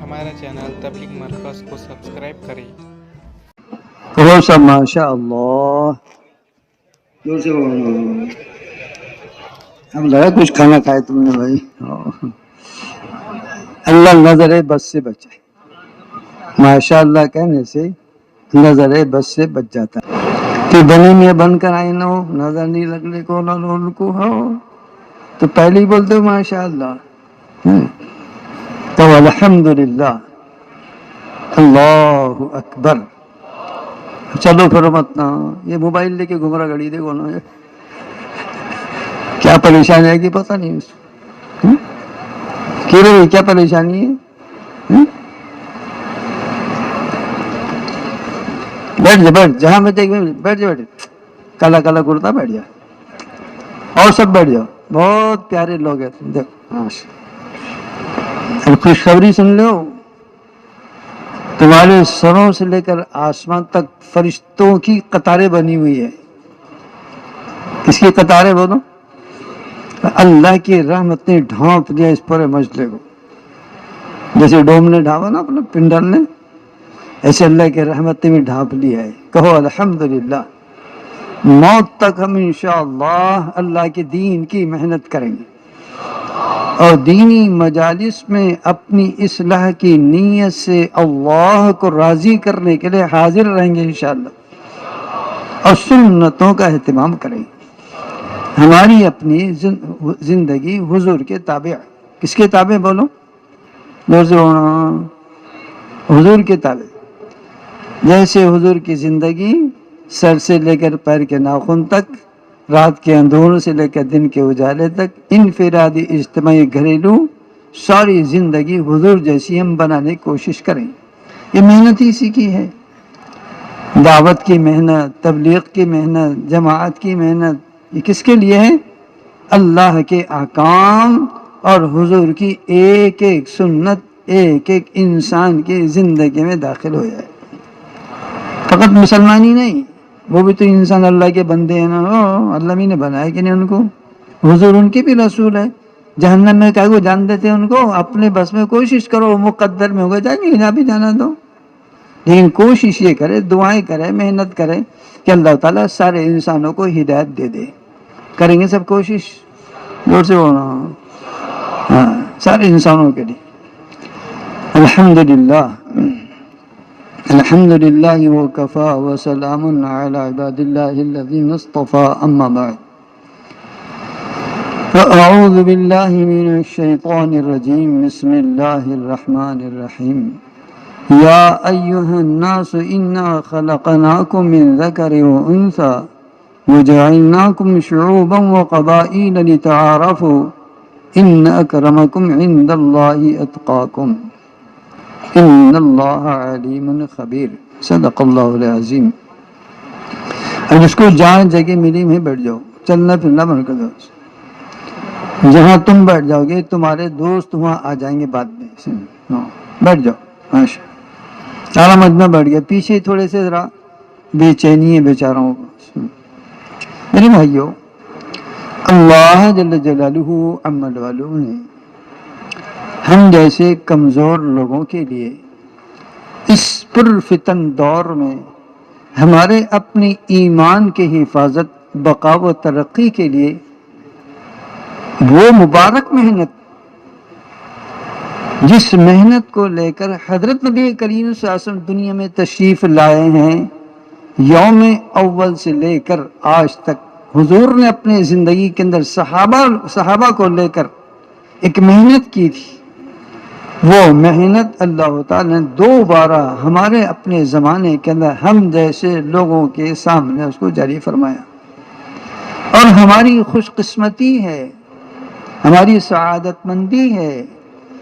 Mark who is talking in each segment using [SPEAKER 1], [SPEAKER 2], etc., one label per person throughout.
[SPEAKER 1] ہمارا چینل تبلیغ مرکز کو سبسکرائب کریں۔
[SPEAKER 2] وہ سب ماشاء اللہ دور سے ہم لگا کچھ کھانا کھائے تم نے بھائی۔ اللہ نظر بس سے بچائے، ماشاء اللہ کہنے سے نظر بس سے بچ جاتا ہے کہ بنی میں بن کر آئے نہ ہو، نظر نہیں لگنے کو نہ لون کو ہو تو پہلے ہی بولتے ہو ماشاء اللہ۔ تو الحمدللہ، اللہ اکبر۔ چلو پھر مت نہ یہ موبائل لے کے گھوم رہا گھڑی دیکھو نا، کیا پریشانی آئے گی پتہ نہیں اس کی کیا پریشانی ہے۔ بیٹھ جا، بیٹھ جہاں میں دیکھ بیٹھ جا، بیٹھ کالا کالا کرتا بیٹھ جا، اور سب بیٹھ جاؤ، بہت پیارے لوگ ہیں تم دیکھو۔ خوشخبری سن لو، تمہارے سروں سے لے کر آسمان تک فرشتوں کی قطاریں بنی ہوئی ہے۔ کس کی قطاریں بولو؟ اللہ کی رحمت نے ڈھانپ دیا اس پورے مجلے کو، جیسے ڈوم نے ڈھانپا نا اپنا پنڈل نے، ایسے اللہ کی رحمت نے بھی ڈھانپ لیا ہے۔ کہو الحمدللہ۔ موت تک ہم انشاءاللہ اللہ کے دین کی محنت کریں گے اور دینی مجالس میں اپنی اصلاح کی نیت سے اللہ کو راضی کرنے کے لیے حاضر رہیں گے انشاءاللہ، اور سنتوں کا اہتمام کریں گے۔ ہماری اپنی زندگی حضور کے تابع، کس کے تابع بولو؟ حضور کے تابع۔ جیسے حضور کی زندگی سر سے لے کر پیر کے ناخن تک، رات کے اندھوروں سے لے کر دن کے اجالے تک، انفرادی اجتماعی گھریلو ساری زندگی حضور جیسی ہم بنانے کی کوشش کریں۔ یہ محنت ہی اسی کی ہے، دعوت کی محنت، تبلیغ کی محنت، جماعت کی محنت۔ یہ کس کے لیے ہے؟ اللہ کے احکام اور حضور کی ایک ایک سنت ایک ایک انسان کی زندگی میں داخل ہو جائے۔ فقط مسلمان ہی نہیں، وہ بھی تو انسان اللہ کے بندے ہیں نا، اللہ بھی نے بنایا کہ نہیں ان کو؟ حضور ان کے بھی رسول ہے۔ جہنم میں کیا کو جان دیتے ان کو؟ اپنے بس میں کوشش کرو، مقدر میں ہوگا جائیں گے، نہ بھی جانا دو، لیکن کوشش یہ کرے، دعائیں کرے، محنت کرے کہ اللہ تعالیٰ سارے انسانوں کو ہدایت دے دے۔ کریں گے سب کوشش؟ زور سے ہونا، ہاں، سارے انسانوں کے لیے۔ الحمدللہ، الحمدللہ وکفا وسلام علی عباد اللہ الذین اصطفى، اما بعد فاعوذ باللہ من الشیطان الرجیم، بسم اللہ الرحمن الرحیم۔ یا ایہا الناس انا خلقناکم من ذکر وانثی وجعلناکم شعوبا وقبائل لتعارفوا ان اکرمکم عند اللہ اتقاکم ان اللہ علیم خبیر، صدق اللہ العظیم۔ اب جس کو جہاں جگہ ملی میں بیٹھ جاؤ، چلنا پھرنا بند کر دو، جہاں تم بیٹھ جاؤ گے تمہارے دوست وہاں آ جائیں گے بعد میں، بیٹھ جاؤ۔ ماشاء سارا مجمع بیٹھ گیا، پیچھے تھوڑے سے ذرا بے چینی ہے بیچاروں کو۔ میرے بھائیو، اللہ جل جلالہ عمل والوں نے ہم جیسے کمزور لوگوں کے لیے اس پرفتن دور میں ہمارے اپنی ایمان کی حفاظت، بقا و ترقی کے لیے وہ مبارک محنت، جس محنت کو لے کر حضرت نبی کریم صلی اللہ علیہ وسلم دنیا میں تشریف لائے ہیں، یوم اول سے لے کر آج تک حضور نے اپنے زندگی کے اندر صحابہ کو لے کر ایک محنت کی تھی، وہ محنت اللہ تعالیٰ نے دوبارہ ہمارے اپنے زمانے کے اندر ہم جیسے لوگوں کے سامنے اس کو جاری فرمایا۔ اور ہماری خوش قسمتی ہے، ہماری سعادت مندی ہے،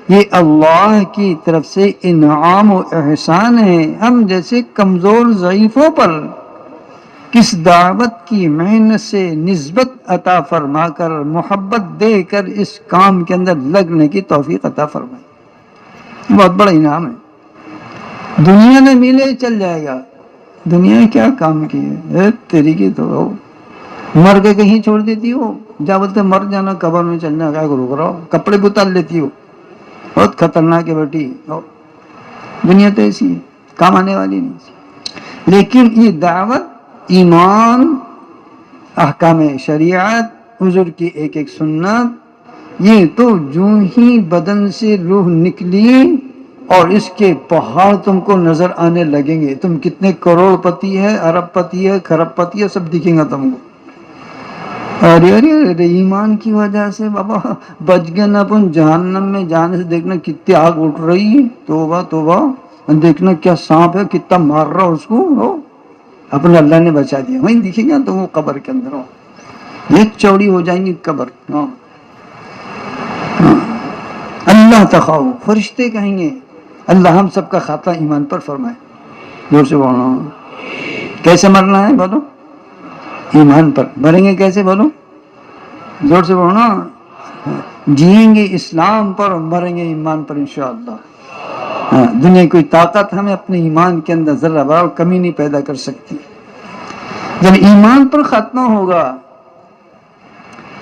[SPEAKER 2] یہ اللہ کی طرف سے انعام و احسان ہے ہم جیسے کمزور ضعیفوں پر، کس دعوت کی محنت سے نسبت عطا فرما کر، محبت دے کر اس کام کے اندر لگنے کی توفیق عطا فرمائی۔ بہت بڑا انعام ہے، دنیا میں ملے چل جائے گا، دنیا میں کیا کام کی ہے تیری کی، تو مر کے کہیں چھوڑ دیتی ہو، جا بولتے مر جانا قبر میں چلنا، کیا کرو کرو، کپڑے اتار لیتی ہو، بہت خطرناک ہے بیٹی، دنیا تو ایسی ہے، کام آنے والی نہیں، لیکن یہ دعوت، ایمان، احکام شریعت، حضور کی ایک ایک سنت، یہ تو جو ہی بدن سے روح نکلی اور اس کے پہاڑ تم کو نظر آنے لگیں گے، تم کتنے کروڑ پتی ہے، ارب پتی ہے، کھرب پتی ہے، سب دکھیں گا تم کو۔ ارے ارے ارے ایمان کی وجہ سے بابا بچ گئے نا اپن جہنم میں جانے سے، دیکھنا کتنی آگ اٹھ رہی ہے، توبہ توبہ، دیکھنا کیا سانپ ہے کتنا مار رہا اس کو، اپنے اللہ نے بچا دیا، وہیں دکھیں گا تو وہ قبر کے اندر ہو، ایک چوڑی ہو جائیں گی قبر۔ اللہ تخاؤ، فرشتے کہیں گے اللہ ہم سب کا خاتمہ ایمان پر فرمائے۔ زور سے بولو، کیسے مرنا ہے بولو؟ ایمان پر۔ مریں گے کیسے بولو؟ زور سے بولو نا، جئیں گے اسلام پر اور مریں گے ایمان پر انشاءاللہ۔ دنیا کی کوئی طاقت ہمیں اپنے ایمان کے اندر ذرہ برابر کمی نہیں پیدا کر سکتی۔ جب ایمان پر ختمہ ہوگا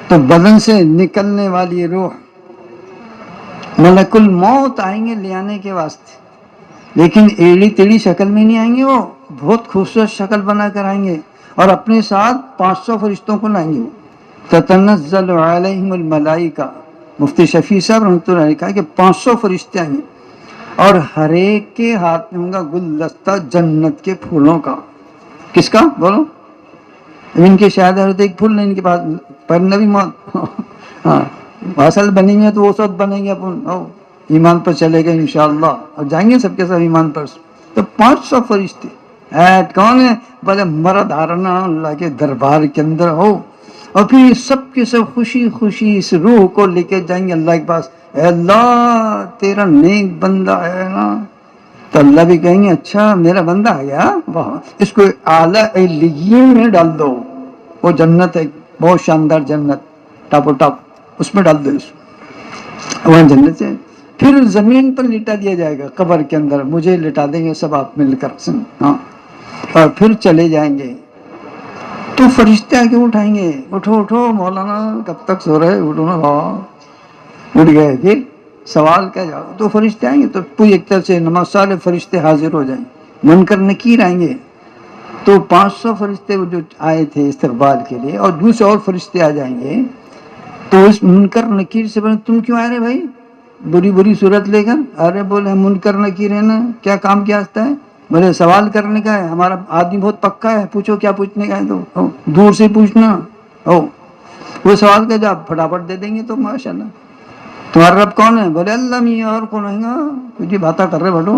[SPEAKER 2] تو بدن سے نکلنے والی روح، ملک الموت آئیں گے لے آنے کے واسطے، لیکن ایڑی تیڑی شکل میں نہیں آئیں گے، وہ بہت خوبصورت شکل بنا کر آئیں گے اور اپنے ساتھ 500 فرشتوں کو لائیں گے۔ وہ تتنزل علیہم الملائکہ، مفتی شفیع صاحب رحمۃ اللہ علیہ کہا کہ 500 فرشتے آئیں گے اور ہر ایک کے ہاتھ میں ہوگا گلدستہ جنت کے پھولوں کا۔ کس کا بولو؟ ان کے شاید ہر ایک پھول نہیں ان کے پاس، پر نبی موت ہاں اصل بنیں گے تو وہ سب بنیں گے اپن، ایمان پر چلے گئے انشاءاللہ اور جائیں گے سب کے سب ایمان پر۔ تو 500 فرشتے کون ہے؟ بولے مرد آرنا اللہ کے دربار کے اندر ہو، اور پھر سب کے سب خوشی خوشی اس روح کو لے کے جائیں گے اللہ کے پاس۔ اے اللہ تیرا نیک بندہ ہے نا، تو اللہ بھی کہیں گے اچھا میرا بندہ آ گیا، اس کو اعلیٰ علیین میں ڈال دو، وہ جنت ہے بہت شاندار جنت، ٹاپ و ٹاپ، اس میں ڈال دو اس کو، وہاں جنت سے پھر زمین پر لٹا دیا جائے گا قبر کے اندر، مجھے لٹا دیں گے سب آپ مل کر، ہاں، اور پھر چلے جائیں گے تو فرشتے آ کے اٹھائیں گے، اٹھو اٹھو مولانا کب تک سو رہے، اٹھو نا بابا، اٹھ گئے، پھر سوال کا جواب، تو فرشتے آئیں گے تو پوری ایک طرح سے نماز سارے فرشتے حاضر ہو جائیں گے، منکر نکیر آئیں گے، تو 500 فرشتے جو آئے تھے استقبال کے لیے اور دوسرے اور فرشتے آ جائیں گے، تو اس منکر نکیر سے بولے تم کیوں آ رہے بھائی بری بری صورت لے کر؟ ارے بولے ہم منکر نکیر ہے نا، کیا کام کیا آتا ہے؟ بولے سوال کرنے کا ہے، ہمارا آدمی بہت پکا ہے، پوچھو کیا پوچھنے کا ہے، تو دور سے پوچھنا، وہ سوال کا جواب پھٹافٹ دے دیں گے، تو ماشاءاللہ تمہارا رب کون ہے؟ بولے اللہ میاں، اور کون ہے گا، کچھ باتیں کر رہے بٹو،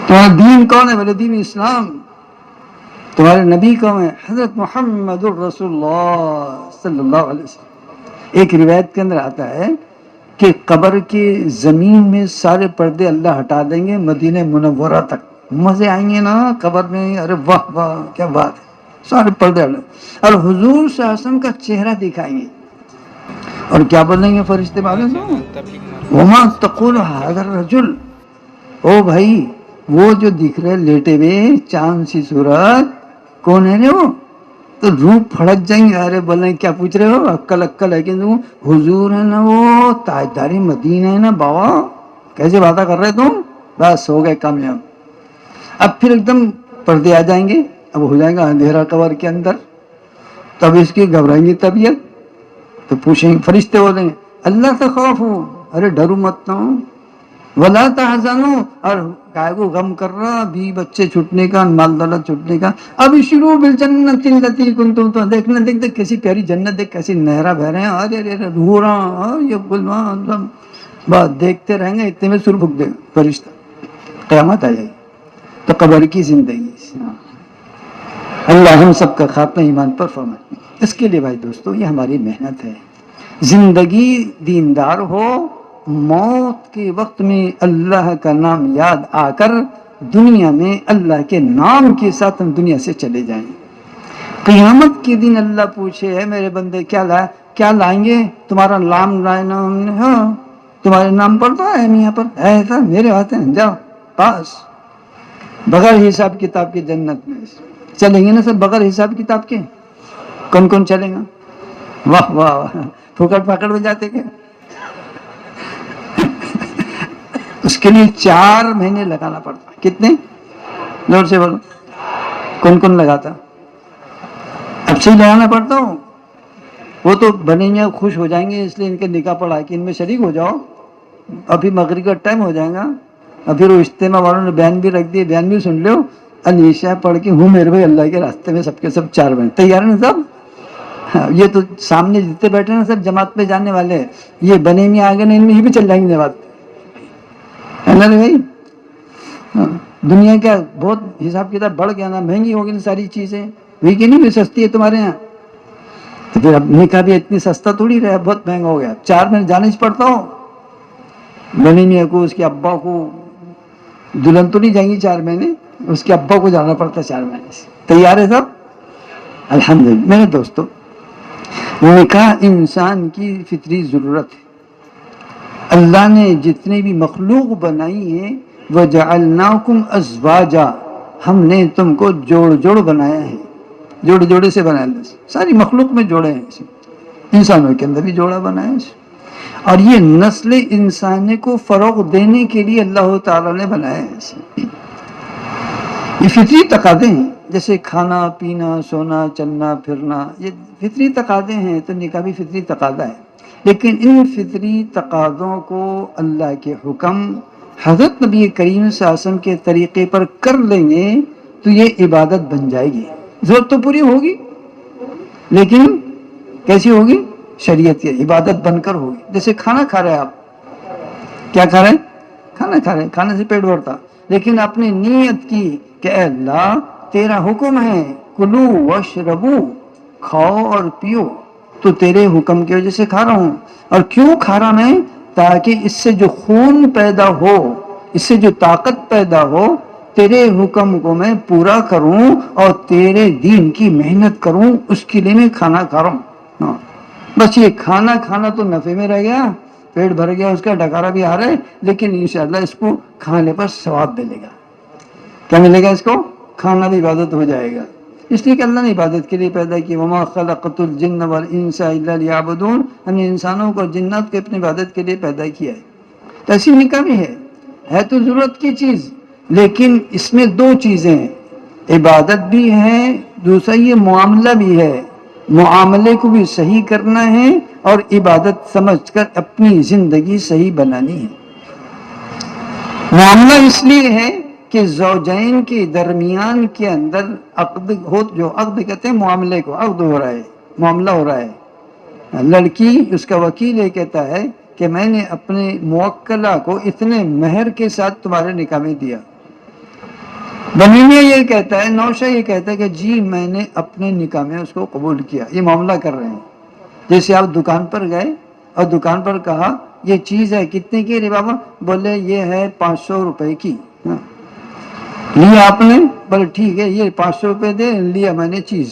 [SPEAKER 2] تمہارا دین کون ہے؟ بولے دین اسلام، تمہارے نبی کون ہے؟ حضرت محمد الرسول اللہ صلی اللہ علیہ وسلم۔ ایک روایت کے اندر آتا ہے کہ قبر کی زمین میں سارے پردے اللہ ہٹا دیں گے مدینہ منورہ تک، مزے آئیں گے نا قبر میں، ارے واہ واہ کیا بات ہے، سارے پردے ہٹا اور حضور صلی اللہ علیہ وسلم کا چہرہ دکھائیں گے، اور کیا بولیں گے فرشتے
[SPEAKER 1] ہمارے
[SPEAKER 2] معلوم ہو؟
[SPEAKER 1] چینل تبلیغ مرکز
[SPEAKER 2] وما
[SPEAKER 1] کو
[SPEAKER 2] تقول
[SPEAKER 1] سبسکرائب
[SPEAKER 2] هذا
[SPEAKER 1] کریں۔
[SPEAKER 2] الرجل، او بھائی وہ جو دکھ رہے لیٹے ہوئے چاند سی صورت، کون ہے رے وہ؟ تو روح پھڑک جائیں گے، ارے بولیں کیا پوچھ رہے ہو، عقل ہے کہ حضور ہے نا، وہ تاجداری مدینہ ہے نا بابا، کیسے باتیں کر رہے تم، بس ہو گئے کامیاب۔ اب پھر ایک دم پردے آ جائیں گے، اب ہو جائے گا اندھیرا قبر کے اندر، تب اس کی گھبرائیں گی طبیعت، تو پوچھیں گے فرشتے بولیں گے اللہ سے خوف ہو، ارے ڈرو مت نہ، ولا تحزنوا، اور کائے کو غم کر رہا، بھی بچے چھوٹنے کا، مال دولت چھوٹنے کا، اب شروع بالجنت التي كنتم، تو دیکھنا دیکھتے کیسی پیاری جنت ہے، کیسی نہریں بہ رہے ہیں، ارے ارے رو رہا، یہ گلمان بات دیکھتے رہیں گے، اتنے میں سر پھک دے فرشتہ، قیامت آ جائے گی۔ تو قبر کی زندگی، اللہ ہم سب کا خاتمہ ایمان پر فرمائے۔ اس کے لیے بھائی دوستو یہ ہماری محنت ہے، زندگی دیندار ہو، موت کے وقت میں اللہ کا نام یاد آ کر دنیا میں اللہ کے نام کے ساتھ ہم دنیا سے چلے جائیں۔ قیامت کے دن اللہ پوچھے ہے میرے بندے کیا لائیں گے؟ تمہارا نام لائے نا ہم نے، ہاں تمہارے نام پر تو ہے یہاں پر، ایسا میرے ہاتھ ہیں، جاؤ پاس، بغیر حساب کتاب کے جنت میں چلیں گے نا سب، بغیر حساب کتاب کے، کون کون چلیں گا؟ واہ واہ، پھوکٹ پھاکڑ ہو جاتے کہ اس کے لیے 4 مہینے لگانا پڑتا. کتنے؟ زور سے بولو. کون کون لگاتا؟ اب سے ہی لگانا پڑتا ہو. وہ تو بنے میں خوش ہو جائیں گے اس لیے ان کے نکاح پڑھا کہ ان میں شریک ہو جاؤ. ابھی مغرب کا ٹائم ہو جائے گا. اور پھر وہ اجتماع والوں نے بیان بھی رکھ دیے, بیان بھی سن لو. عشاء پڑھ کے ہوں میرے بھائی اللہ کے راستے میں سب کے سب 4 مہینے تیار ہیں سب. یہ تو سامنے جتنے بیٹھے ہیں سب جماعت پہ جانے والے ہیں. یہ بنے میں آگے نہیں, ان میں یہ بھی چل جائیں گے جماعت پہ, ہے نا بھائی. دنیا کا بہت حساب کتاب بڑھ گیا نا, مہنگی ہو گئی ساری چیزیں. وہی کہ نہیں سستی ہے تمہارے یہاں. تو پھر اب نکاح بھی اتنی سستا تھوڑی رہا, بہت مہنگا ہو گیا. 4 مہینے جانے سے پڑتا ہو. بنی میاں کو, اس کے ابا کو, دلہن تو نہیں جائیں گی 4 مہینے, اس کے ابا کو جانا پڑتا 4 مہینے سے. تیار ہے سب؟ الحمدللہ. میرے دوستو, نکاح انسان کی فطری ضرورت ہے. اللہ نے جتنے بھی مخلوق بنائی ہے وَجَعَلْنَاكُمْ أَزْوَاجًا, ہم نے تم کو جوڑ جوڑ بنایا ہے. جوڑے سے بنایا. ساری مخلوق میں جوڑے ہیں. انسانوں کے اندر بھی جوڑا بنایا ہے. اور یہ نسل انسانی کو فروغ دینے کے لیے اللہ تعالیٰ نے بنایا ہے. یہ فطری تقاضے ہیں. جیسے کھانا پینا, سونا, چلنا پھرنا, یہ فطری تقاضے ہیں. تو نکاح بھی فطری تقاضا ہے. لیکن ان فطری تقاضوں کو اللہ کے حکم حضرت نبی کریم صلی اللہ علیہ وسلم کے طریقے پر کر لیں گے تو یہ عبادت بن جائے گی. ضرورت تو پوری ہوگی لیکن کیسی ہوگی؟ شریعت کی عبادت بن کر ہوگی. جیسے کھانا کھا رہے ہیں آپ, کیا کھا رہے ہیں؟ کھانا کھا رہے ہیں. کھانے سے پیٹ بھرتا, لیکن آپ نے نیت کی کہ اے اللہ تیرا حکم ہے کلو واشربو, کھاؤ اور پیو, تو تیرے حکم کی وجہ سے کھا رہا ہوں. اور کیوں کھا رہا میں؟ تاکہ اس سے جو خون پیدا ہو, اس سے جو طاقت پیدا ہو, تیرے حکم کو میں پورا کروں اور تیرے دین کی محنت کروں, اس کے لیے میں کھانا کھا رہا ہوں. بس یہ کھانا تو نفع میں رہ گیا, پیٹ بھر گیا, اس کا ڈکارا بھی آ رہا ہے, لیکن انشاءاللہ اس کو کھانے پر ثواب ملے گا. کیا ملے گا اس کو؟ کھانا بھی عبادت ہو جائے گا. اس لیے کہ اللہ نے عبادت کے لیے پیدا کی. وَمَا خَلَقْتُ الْجِنَّ وَالْإِنسَ إِلَّا لِيَعْبُدُونَ, ہم نے انسانوں کو اور جنات کو اپنی عبادت کے لیے پیدا کیا ہے. تو ایسی نکاح بھی ہے تو ضرورت کی چیز, لیکن اس میں 2 چیزیں ہیں. عبادت بھی ہے, دوسرا یہ معاملہ بھی ہے. معاملے کو بھی صحیح کرنا ہے اور عبادت سمجھ کر اپنی زندگی صحیح بنانی ہے. معاملہ اس لیے ہے کہ زوجین کے درمیان کے اندر عقد ہو, جو عقد کہتے ہیں معاملے کو, عقد ہو رہا ہے, معاملہ ہو رہا ہے. لڑکی, اس کا وکیل یہ کہتا ہے کہ میں نے اپنے موکلہ کو اتنے مہر کے ساتھ تمہارے نکاح میں دیا. بنیمیہ یہ کہتا ہے, نوشہ یہ کہتا ہے کہ جی میں نے اپنے نکاح میں اس کو قبول کیا. یہ معاملہ کر رہے ہیں. جیسے آپ دکان پر گئے اور دکان پر کہا یہ چیز ہے, کتنے کی رے بابا؟ بولے یہ ہے 500 روپے کی. لیا آپ نے؟ بولے ٹھیک ہے, یہ 500 روپے دے, لیا میں نے چیز.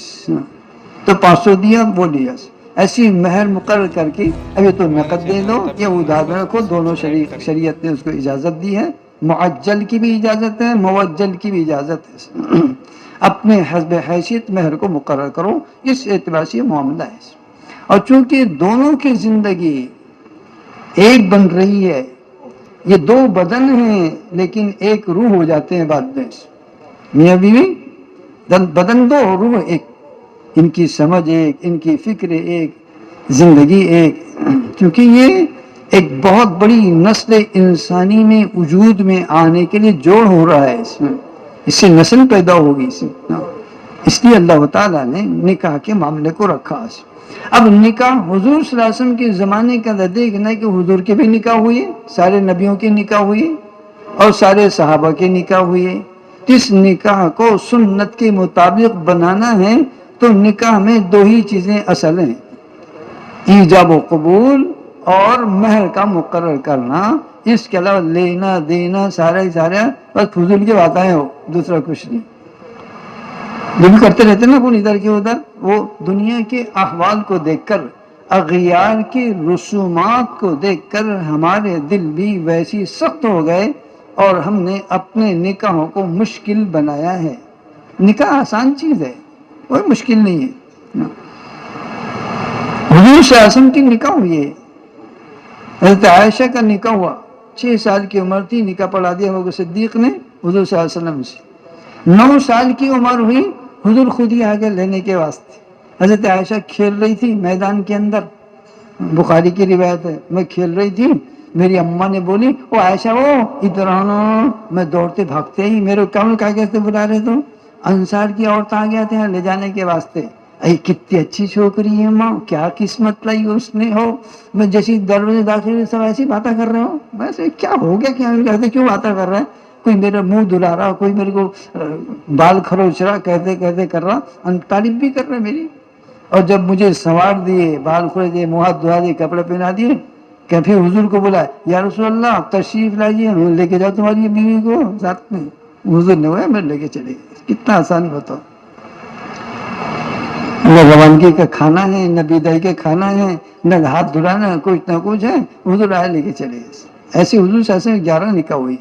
[SPEAKER 2] تو 500 دیا, وہ لیا. ایسی مہر مقرر کر کے ابھی تو نقد دے دو یا ادھار میں رکھو, دونوں شریعت نے اس کو اجازت دی ہے. معجل کی بھی اجازت ہے, موجل کی بھی اجازت ہے. اپنے حسب حیثیت مہر کو مقرر کرو, اس اعتبار سے یہ معاملہ ہے. اور چونکہ دونوں کی زندگی ایک بن رہی ہے, یہ 2 بدن ہیں لیکن ایک روح ہو جاتے ہیں بعد میں. میاں بیوی بدن 2, روح ایک. ان کی سمجھ ایک, ان کی فکر ایک, زندگی ایک. کیونکہ یہ ایک بہت بڑی نسل انسانی میں وجود میں آنے کے لیے جوڑ ہو رہا ہے. اس سے نسل پیدا ہوگی. اس لیے اللہ تعالیٰ نے نکاح کے معاملے کو رکھا. اب نکاح حضور صلی اللہ علیہ وسلم کے زمانے کا دیکھنا ہے کہ حضور کے بھی نکاح ہوئے, سارے نبیوں کے نکاح ہوئے اور سارے صحابہ کے نکاح ہوئے. اس نکاح کو سنت کے مطابق بنانا ہے تو نکاح میں 2 ہی چیزیں اصل ہیں, ایجاب و قبول اور مہر کا مقرر کرنا. اس کے علاوہ لینا دینا سارا بس فضول کی باتیں ہو, دوسرا کچھ نہیں. جو بھی کرتے رہتے نا اپن ادھر کے ادھر, وہ دنیا کے احوال کو دیکھ کر, اغیار کی رسومات کو دیکھ کر ہمارے دل بھی ویسی سخت ہو گئے اور ہم نے اپنے نکاحوں کو مشکل بنایا ہے. نکاح آسان چیز ہے, کوئی مشکل نہیں ہے. حضور صلی اللہ علیہ وسلم کی نکاح ہوئی ہے, حضرت عائشہ کا نکاح ہوا, 6 سال کی عمر تھی، نکاح پڑھا دیا ابو بکر صدیق نے حضور صلی اللہ علیہ وسلم سے۔ 9 سال کی عمر ہوئی، حضور خود ہی آگے لینے کے واسطے۔ حضرت عائشہ کھیل رہی تھی میدان کے اندر، بخاری کی روایت ہے، میں کھیل رہی تھی، میری اماں نے بولی او عائشہ وہ ادھر آنا، میں دوڑتے بھاگتے ہی میرے کام کا کیسے بلا رہے تو انصار کی عورت آ گیا تھا لے جانے کے واسطے۔ اے کتنی اچھی چھوکری ہے ماں، کیا قسمت لائی اس نے ہو، میں جیسی دروازے داخل ہوئے سب ایسی باتیں کر رہے ہو، ویسے کیا ہو گیا، کیا کہتے کیوں باتیں کر رہے ہیں، کوئی میرا منہ دھلا رہا، کوئی میرے کو بال کھروچ رہا، کہتے کہتے کر رہا، تعریف بھی کر رہے میری۔ اور جب مجھے سنوار دیے، بال کھلے دیے، منہ ہاتھ دھلا دیے، کپڑے پہنا دیے، کہ پھر حضور کو بولا یا رسول اللہ تشریف لائیے، لے کے جاؤ تمہاری بیوی کو ساتھ میں۔ حضور نے بولا میں لے کے چلے گئے۔ کتنا آسان بتاؤ، نہ روانگی کا کھانا ہے، نہ بیدائی کا کھانا ہے، نہ ہاتھ دھلانا، کچھ نہ کچھ ہے، حضور آئے لے کے چلے گئے۔ ایسے حضور سے ایسے 11 نکاح ہوئی،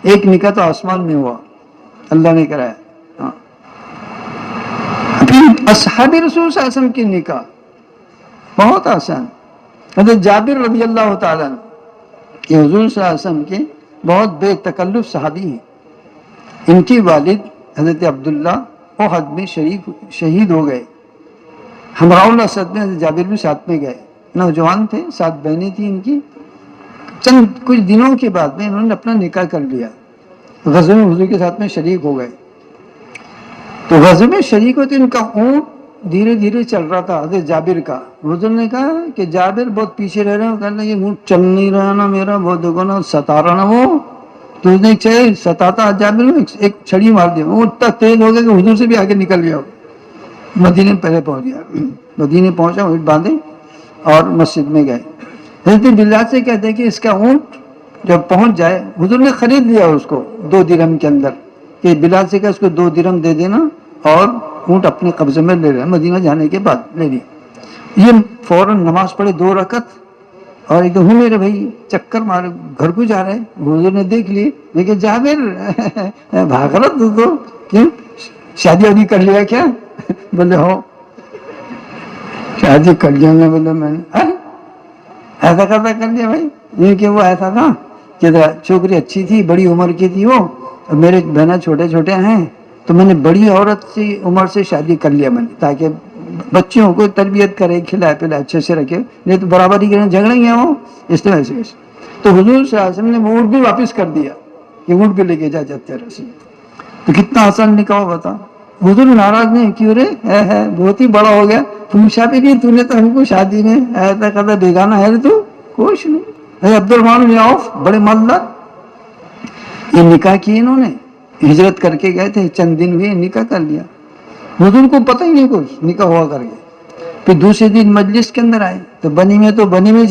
[SPEAKER 2] ایک نکاح تو آسمان میں ہوا، اللہ نے کرایا۔ ہاں۔ پھر اصحاب رسول صلی اللہ علیہ وسلم کی نکاح بہت آسان۔ حضرت جابر رضی اللہ تعالیٰ عنہ یہ حضور صلی اللہ علیہ وسلم کے بہت بے تکلف صحابی ہیں۔ ان کی والد حضرت عبداللہ احد میں شہید ہو گئے، ہمراہ الاسد میں حضرت جابر بھی ساتھ میں گئے، نوجوان تھے، 7 بہنیں تھیں ان کی۔ چند کچھ دنوں کے بعد میں انہوں نے اپنا نکاح کر لیا، غزوے میں حضور کے ساتھ میں شریک ہو گئے۔ تو غزوے میں شریک ہوتے ان کا اونٹ دھیرے دھیرے چل رہا تھا حضرت جابر کا۔ حضور نے کہا کہ جابر بہت پیچھے رہ رہے ہیں، کہنے یہ اونٹ چل نہیں رہا نا میرا، بہت دیکھو نا ستا رہا نا وہ، تو اس نے چاہے ستاتا جابر میں ایک چھڑی مار دیا، وہ اتنا تیز ہو گیا کہ حضور سے بھی آگے نکل گیا، مدینے پہلے پہنچ گیا۔ مدینے پہنچا، اونٹ باندھے اور مسجد میں گئے۔ حضرت بلال سے کہتے ہیں کہ اس کا اونٹ جب پہنچ جائے، حضور نے خرید لیا اس کو 2 درہم کے اندر، کہ بلال سے کہا اس کو 2 درہم دے دینا اور اونٹ اپنے قبضے میں لے رہے ہیں، مدینہ جانے کے بعد لے لیا۔ یہ فوراً نماز پڑھے 2 رکعت، اور ایک دم میرے بھائی چکر مارے گھر کو جا رہے ہیں، حضور نے دیکھ لیے، لیکن جابر بھاگ رہا تو کیوں شادی وادی کر لیا کیا؟ بولے ہو شادی کر لیا۔ میں بولے میں نے ایسا کرتا کر لیا بھائی، یہ کہ وہ ایسا تھا کہ چھوکری اچھی تھی، بڑی عمر کی تھی وہ، میرے بہنا چھوٹے چھوٹے ہیں، تو میں نے بڑی عورت سے عمر سے شادی کر لیا میں نے، تاکہ بچوں کو تربیت کرے، کھلائے پلائے اچھے سے رکھے، نہیں تو برابر ہی کریں، جھگڑیں گے وہ، اس طرح سے۔ تو حضور صلی اللہ علیہ وسلم نے وہ اونٹ بھی واپس کر دیا کہ اونٹ بھی لے کے جا جاتے رسول۔ تو کتنا آسان نکاح بتا۔ حضور ناراض نہیں، کیوں رے ہے بہت ہی بڑا ہو گیا، پوچھا بھی نہیں تو نے تو ہم کو شادی میں ایسا کرتا، بیگانہ ہے تو کچھ نہیں۔ عبد الرحمن بن عوف بڑے مالدار، یہ نکاح کیے انہوں نے، ہجرت کر کے گئے تھے، چند دن ہوئے نکاح کر لیا، حضور کو پتہ ہی نہیں کچھ، نکاح ہوا کر گئے۔ پھر دوسرے دن مجلس کے اندر آئے تو بنی میں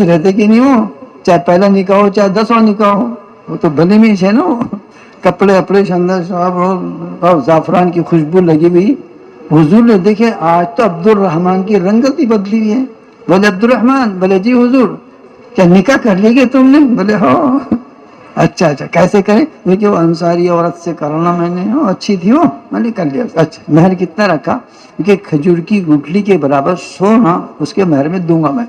[SPEAKER 2] رہتے کہ نہیں ہو، چاہے پہلا نکاح ہو چاہے 10واں نکاح ہو، وہ تو بنی میں ہے نا، کپڑے اپڑے شاندار صاحب اور زعفران کی خوشبو لگی ہوئی۔ حضور نے دیکھے آج تو عبد الرحمن کی رنگت ہی بدلی ہوئی ہے۔ بولے عبد الرحمن، بولے جی حضور کیا نکاح کر لی گے تم نے؟ بولے ہاں۔ اچھا کیسے کریں؟ کہ وہ انصاری عورت سے کرنا میں نے، اچھی تھی وہ، میں نے کر لیا۔ اچھا مہر کتنا رکھا؟ کہ کھجور کی گٹھلی کے برابر سونا اس کے مہر میں دوں گا میں،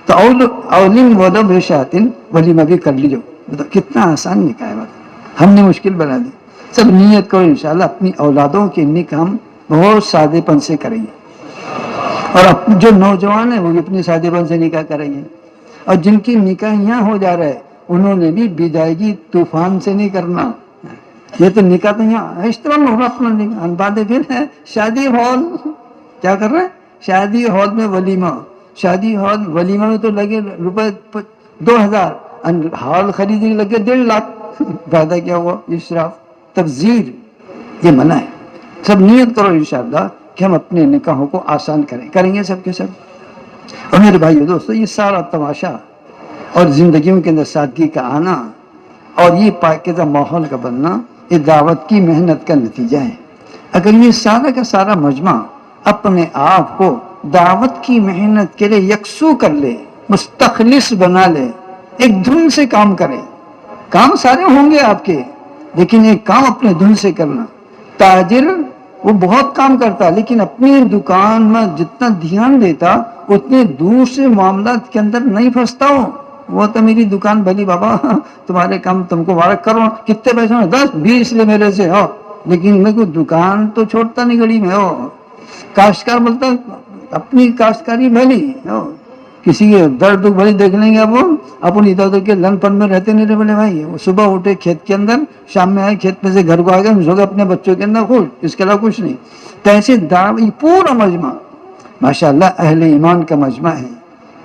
[SPEAKER 2] تو اولم ولو بشاتن، ولیمہ بھی کر لیجو۔ کتنا آسان نکاح ہے، ہم نے مشکل بنا دی۔ سب نیت کرو انشاءاللہ اپنی اولادوں کے نکاح ہم بہت سادے پن سے کریں گے، اور جو نوجوان ہیں وہ بھی اپنے سادے پن سے نکاح کریں گے، اور جن کی نکاح یہاں ہو جا رہا ہے انہوں نے بھی بدائی طوفان سے نہیں کرنا۔ یہ تو نکاح تو یہاں اشترال ہوگا اپنا نکاح، باتیں پھر ہے شادی ہال کیا کر رہے ہیں، شادی ہال میں ولیمہ، شادی ہال ولیمہ میں تو لگے روپے 2000، ہال خریدنے لگے 1.5 لاکھ، فائدہ کیا ہوا؟ اسراف، تبذیر، یہ منع ہے۔ سب نیت کرو انشاءاللہ کہ ہم اپنے نکاحوں کو آسان کریں گے سب کے سب۔ اور میرے بھائیو دوستو، یہ سارا تماشا اور زندگیوں کے اندر سادگی کا آنا اور یہ پاکیزہ ماحول کا بننا، یہ دعوت کی محنت کا نتیجہ ہے۔ اگر یہ سارا کا سارا مجمع اپنے آپ کو دعوت کی محنت کے لیے یکسو کر لے، مستخلص بنا لے، ایک دھن سے کام کرے، کام سارے ہوں گے آپ کے، لیکن ایک کام اپنے دھن سے کرنا۔ تاجر وہ بہت کام کرتا لیکن اپنی دکان میں جتنا دھیان دیتا اتنے دور سے معاملات کے اندر نہیں پھنستا ہو۔ وہ تو میری دکان بھلی بابا، تمہارے کام تم کو بارک کرو، کتنے پیسے میں 10-20 لے میرے سے ہو، لیکن میں کو دکان تو چھوڑتا نہیں گھڑی میں ہو۔ کاشتکار بولتا اپنی کاشتکاری بھلی ہو، کسی کے درد دکھ بھلی دیکھ لیں گے اپن ادھر ادھر کے لن پن میں رہتے نہیں رہے بولے بھائی، وہ صبح اٹھے کھیت کے اندر، شام میں آئے کھیت میں سے گھر کو آ گئے، سو گئے اپنے بچوں کے اندر خوش، اس کے علاوہ کچھ نہیں۔ تو ایسے پورا مجمع ماشاءاللہ اہل ایمان کا مجمع ہے،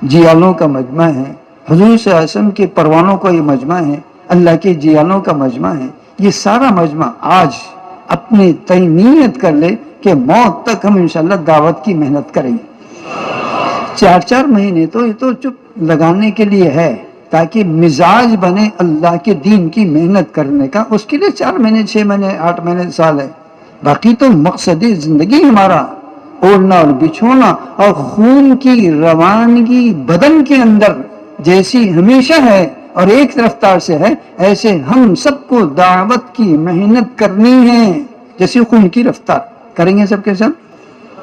[SPEAKER 2] جیالوں کا مجمع ہے، حضور صلی اللہ علیہ وسلم کے پروانوں کا یہ مجمع ہے، اللہ کے جیالوں کا مجمع ہے۔ یہ سارا مجمع آج اپنے تئیں نیت کر لے کہ موت تک ہم انشاءاللہ دعوت کی محنت کریں گے۔ 4 مہینے تو یہ تو چپ لگانے کے لیے ہے تاکہ مزاج بنے اللہ کے دین کی محنت کرنے کا، اس کے لیے 4 مہینے 6 مہینے 8 مہینے سال ہے۔ باقی تو مقصد زندگی ہمارا اوڑھنا اور بچھونا اور خون کی روانگی بدن کے اندر جیسی ہمیشہ ہے اور ایک رفتار سے ہے، ایسے ہم سب کو دعوت کی محنت کرنی ہے جیسی خون کی رفتار کریں گے سب کے سب۔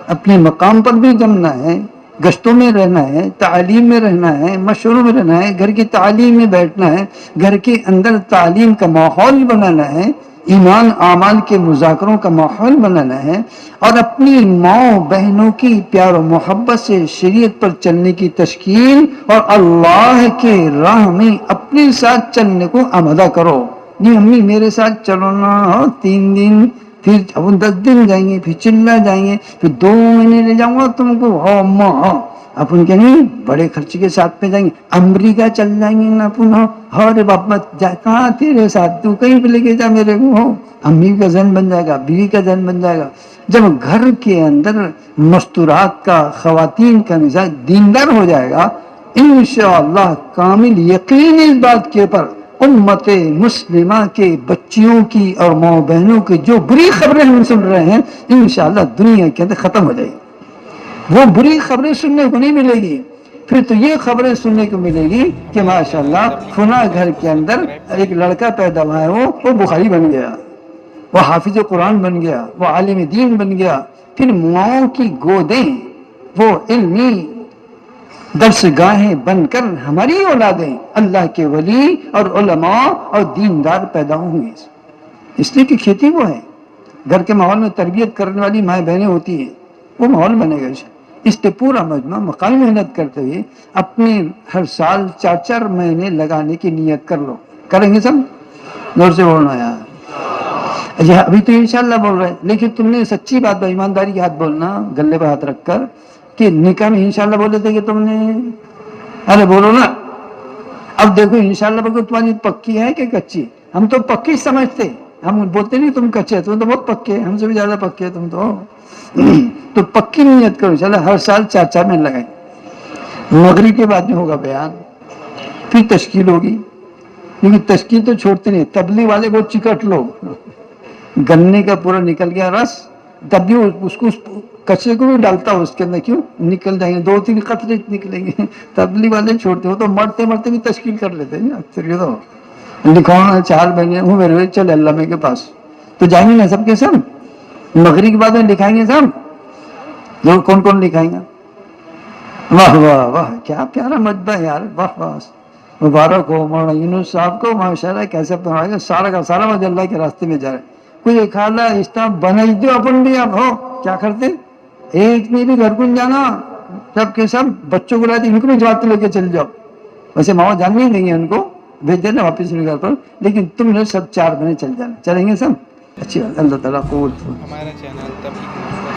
[SPEAKER 2] اپنے مقام پر بھی جمنا ہے، گشتوں میں رہنا ہے، تعلیم میں رہنا ہے، مشوروں میں رہنا ہے، گھر کی تعلیم میں بیٹھنا ہے، گھر کے اندر تعلیم کا ماحول بنانا ہے، ایمان اعمال کے مذاکروں کا ماحول بنانا ہے، اور اپنی ماں بہنوں کی پیار و محبت سے شریعت پر چلنے کی تشکیل اور اللہ کے راہ میں اپنے ساتھ چلنے کو آمادہ کرو۔ نہیں امی میرے ساتھ چلو نا، 3 دن پھر 10 دن جائیں گے، پھر چلا جائیں گے، پھر 2 مہینے لے جاؤں گا تم کو، ہو اماں ہو اپن کے نہیں بڑے خرچے کے ساتھ پہ جائیں گے، امریکہ چل جائیں گے نا اپن، ہو رے باپا کہاں تیرے ساتھ، تو کہیں پہ لے کے جا میرے کو، ہو امی کا ذہن بن جائے گا، بیوی کا ذہن بن جائے گا۔ جب گھر کے اندر مستورات کا، خواتین کا مزاج دیندار ہو جائے گا، انشاءاللہ کامل یقین اس بات کے اوپر امت مسلمہ کے بچیوں کی اور ماں بہنوں کی جو بری خبریں ہم سن رہے ہیں انشاءاللہ دنیا کے اندر ختم ہو جائے گی۔ وہ بری خبریں سننے کو نہیں ملے گی، پھر تو یہ خبریں سننے کو ملے گی کہ ماشاءاللہ فلاں گھر کے اندر ایک لڑکا پیدا ہوا ہے، وہ بخاری بن گیا، وہ حافظ قرآن بن گیا، وہ عالم دین بن گیا۔ پھر ماؤں کی گودیں وہ علمی درس گاہیں بن کر ہماری اولادیں اللہ کے ولی اور علماء اور دیندار پیدا ہوں گے، اس لیے کہ کھیتی وہ ہے، گھر کے ماحول میں تربیت کرنے والی مائیں بہنیں ہوتی ہیں، وہ ماحول بنے گا۔ اس لیے پورا مجمع مقامی محنت کرتے ہوئے اپنے ہر سال 4 مہینے لگانے کی نیت کر لو۔ کریں گے سب؟ زور سے بولنا یار۔ اچھا ابھی تو انشاءاللہ بول رہے ہیں، لیکن تم نے سچی بات ایمانداری کے ہاتھ بولنا، گلے پہ ہاتھ رکھ کر، کہ نکاح میں انشاءاللہ بولے تھے کہ تم نے، ارے بولو نا۔ اب دیکھو انشاءاللہ بولو تمہاری پکی ہے کہ کچی؟ ہم تو پکی سمجھتے، ہم بولتے نہیں تم کچے، تم تو بہت پکے، ہم سے بھی زیادہ پکے تم تو پکی نیت کرو، چلو ہر سال 4 مہینے لگائیں۔ مغرب کے بعد میں ہوگا بیان، پھر تشکیل ہوگی، کیونکہ تشکیل تو چھوڑتے نہیں، تبلیغ والے بہت چکٹ لوگ، گنے کا پورا نکل گیا رس، تب بھی اس کو کچرے کو بھی ڈالتا ہو اس کے اندر، کیوں نکل جائیں گے، 2-3 قطرے نکلیں گے، تبلیغ والے چھوڑتے ہو تو مرتے مرتے بھی تشکیل کر لیتے ہیں اکثر۔ یہ تو لکھوانا 4 مہینے ہوں میرے، چل علامہ کے پاس تو جائیں گے نا سب کے سب، مغرب کے بعد میں لکھائیں گے سب، جو کون لکھائیں گا؟ واہ واہ واہ کیا پیارا مجمع ہے یار، واہ واہ، مبارک ہو مولانا یونس صاحب کو، ماشاءاللہ کیسے پڑھائے گا، سارا کا سارا وجہ اللہ کے راستے میں جا رہا ہے۔ کوئی ایک خالہ اس طرح بنائی دو، اپن بھی اب ہو کیا کرتے، ایک نے بھی گھر کو جانا، سب کے سب بچوں کو لاتے، ان کو بھی جواب لے کے چل جاؤ، ویسے ماما جان نہیں دیں گے ان کو، بھیج دینا واپس گھر پر، لیکن تم نے سب 4 مہینے چل جانا، چلیں گے سب، اچھی بات، اللہ تعالیٰ قبول۔
[SPEAKER 1] ہمارا چینل تبلیغ مرکز